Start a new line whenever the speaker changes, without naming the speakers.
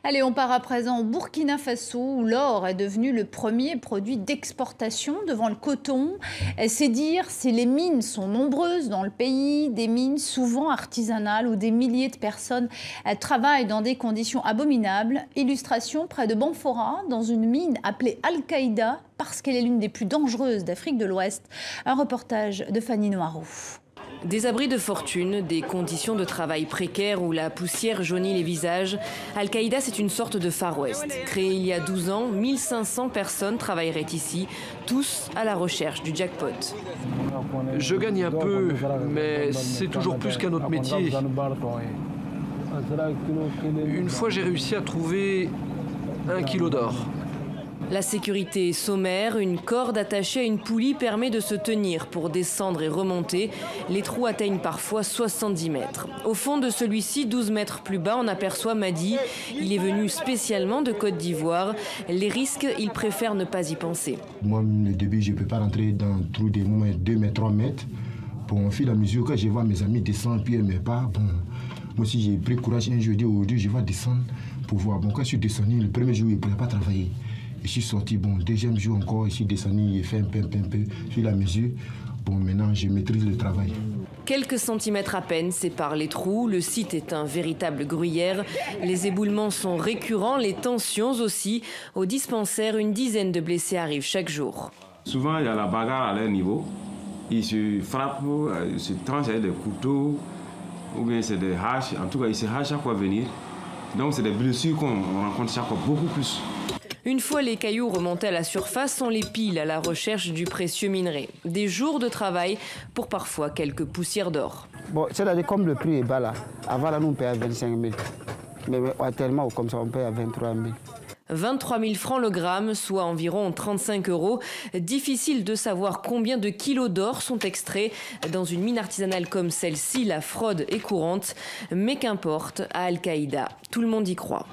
Allez, on part à présent au Burkina Faso où l'or est devenu le premier produit d'exportation devant le coton. C'est dire si les mines sont nombreuses dans le pays, des mines souvent artisanales où des milliers de personnes travaillent dans des conditions abominables. Illustration près de Banfora, dans une mine appelée Al-Qaïda parce qu'elle est l'une des plus dangereuses d'Afrique de l'Ouest. Un reportage de Fanny Noireau.
Des abris de fortune, des conditions de travail précaires où la poussière jaunit les visages. Al-Qaïda, c'est une sorte de Far West. Créé il y a 12 ans, 1500 personnes travailleraient ici, tous à la recherche du jackpot.
Je gagne un peu, mais c'est toujours plus qu'un autre métier. Une fois, j'ai réussi à trouver 1 kilo d'or.
La sécurité est sommaire, une corde attachée à une poulie permet de se tenir pour descendre et remonter. Les trous atteignent parfois 70 mètres. Au fond de celui-ci, 12 mètres plus bas, on aperçoit Madi. Il est venu spécialement de Côte d'Ivoire. Les risques, il préfère ne pas y penser.
Moi, au début, je ne peux pas rentrer dans un trou de 2 mètres, 3 mètres. Bon, au fil et à mesure que je vois mes amis descendre, puis mes pas, bon, moi aussi j'ai pris courage un jour, aujourd'hui je vais descendre pour voir. Bon, quand je suis descendu, le premier jour, je ne pouvais pas travailler. Je suis sorti, bon, deuxième jour encore, je suis descendu, j'ai fait un peu, fil à mesure. Bon, maintenant, je maîtrise le travail.
Quelques centimètres à peine séparent les trous. Le site est un véritable gruyère. Les éboulements sont récurrents, les tensions aussi. Au dispensaire, une dizaine de blessés arrivent chaque jour.
Souvent, il y a la bagarre à leur niveau. Ils se frappent, ils se tranchent avec des couteaux, ou bien c'est des haches. En tout cas, ils se hachent chaque fois venir. Donc, c'est des blessures qu'on rencontre chaque fois, beaucoup plus.
Une fois les cailloux remontés à la surface, on les pile à la recherche du précieux minerai. Des jours de travail pour parfois quelques poussières d'or.
Bon, c'est-à-dire comme le prix est bas là, avant là, nous on paye à 25 000. Mais actuellement, comme ça, on paye à 23 000.
23 000 francs le gramme, soit environ 35 €. Difficile de savoir combien de kilos d'or sont extraits. Dans une mine artisanale comme celle-ci, la fraude est courante. Mais qu'importe, à Al-Qaïda, tout le monde y croit.